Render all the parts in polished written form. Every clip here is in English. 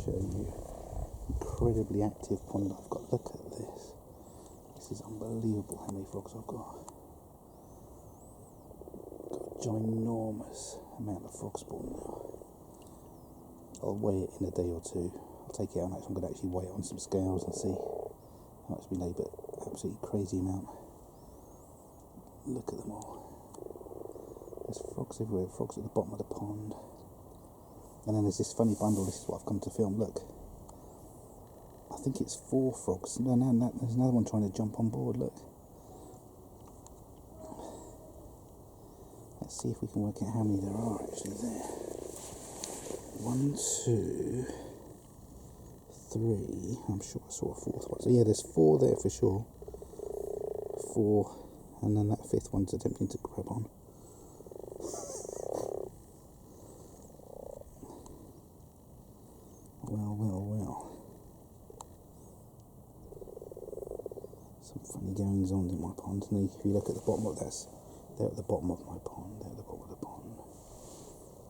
show you. Incredibly active pond I've got. Look at this. This is unbelievable how many frogs I've got. Got a ginormous amount of frog spawn now. I'll weigh it in a day or two. I'll take it out next. I'm going to actually weigh it on some scales and see how much we laid, but absolutely crazy amount. Look at them all. There's frogs everywhere, frogs at the bottom of the pond. And then there's this funny bundle, this is what I've come to film, look. I think it's 4 frogs. No, there's another one trying to jump on board, look. Let's see if we can work out how many there are actually there. 1, 2, 3, I'm sure I saw a 4th one. So yeah, there's 4 there for sure. 4, and then that 5th one's attempting to grab on. Well. Some funny goings on in my pond. And if you look at the bottom of this, they're at the bottom of my pond, they're at the bottom of the pond.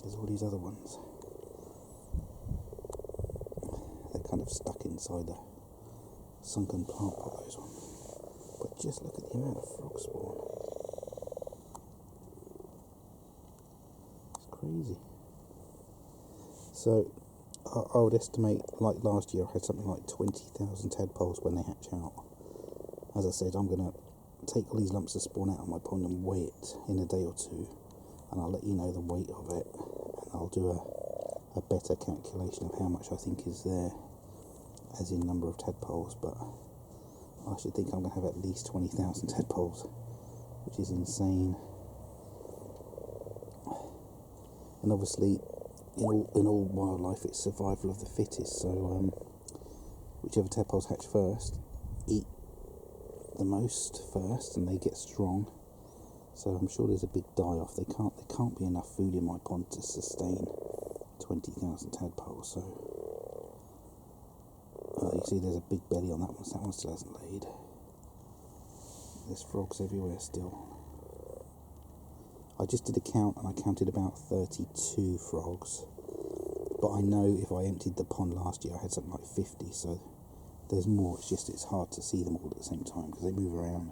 There's all these other ones. They're kind of stuck inside the sunken plant pot, those ones. But just look at the amount of frog spawn. It's crazy. So, I would estimate, like last year, I had something like 20,000 tadpoles when they hatch out. As I said, I'm going to take all these lumps of spawn out of my pond and weigh it in a day or two, and I'll let you know the weight of it, and I'll do a better calculation of how much I think is there, as in number of tadpoles, but I should think I'm going to have at least 20,000 tadpoles, which is insane. And obviously, in all wildlife, it's survival of the fittest. So whichever tadpoles hatch first eat the most first, and they get strong. So I'm sure there's a big die-off. There can't be enough food in my pond to sustain 20,000 tadpoles. So you see, there's a big belly on that one. So that one still hasn't laid. There's frogs everywhere still. I just did a count and I counted about 32 frogs, but I know if I emptied the pond last year I had something like 50, so there's more. It's hard to see them all at the same time because they move around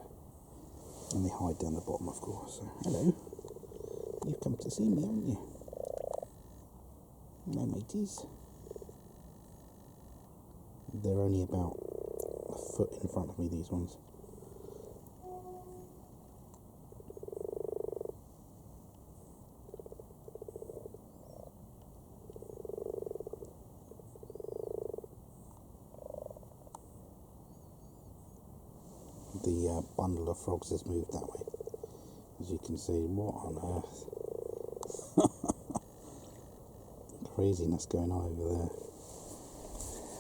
and they hide down the bottom, of course. So, hello, you've come to see me, haven't you? No, mateys. They're only about a foot in front of me, these ones. The bundle of frogs has moved that way. As you can see, what on earth? Craziness going on over there.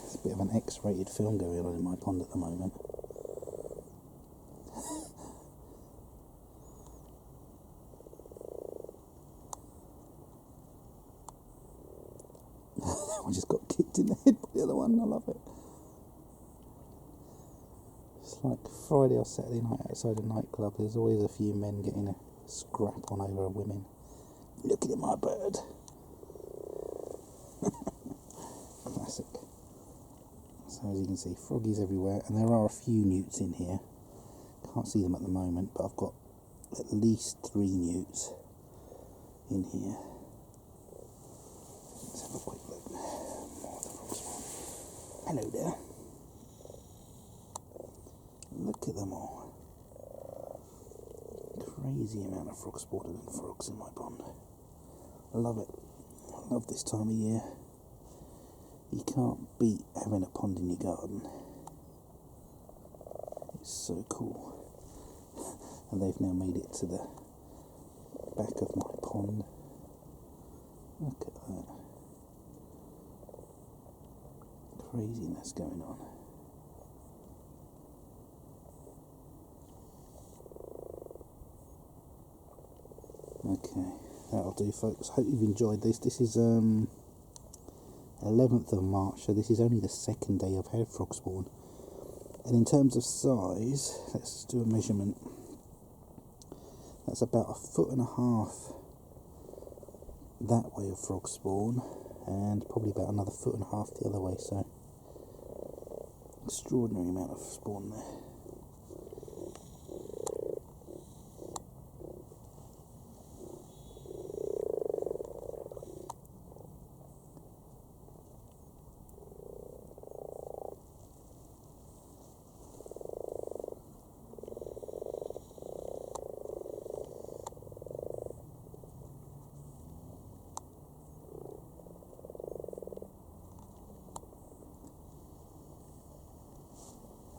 There's a bit of an X-rated film going on in my pond at the moment. That one just got kicked in the head by the other one. I love it. It's like Friday or Saturday night outside a nightclub. There's always a few men getting a scrap on over women. Look at my bird. Classic. So as you can see, froggies everywhere, and there are a few newts in here. Can't see them at the moment, but I've got at least 3 newts in here. Let's have a quick look. More of the frog spawn. Hello there. Look at them all. Crazy amount of frog spawning and frogs in my pond. I love it. I love this time of year. You can't beat having a pond in your garden. It's so cool. And they've now made it to the back of my pond. Look at that. Craziness going on. Okay, that'll do, folks. Hope you've enjoyed this. This is 11th of March, so this is only the 2nd day I've had frog spawn. And in terms of size, let's do a measurement. That's about 1.5 foot that way of frog spawn, and probably about another 1.5 foot the other way, so extraordinary amount of spawn there.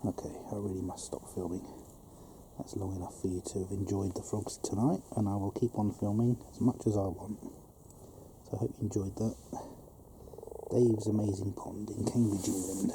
Okay, I really must stop filming. That's long enough for you to have enjoyed the frogs tonight, and I will keep on filming as much as I want. So I hope you enjoyed that. Dave's Amazing Pond in Cambridge, England.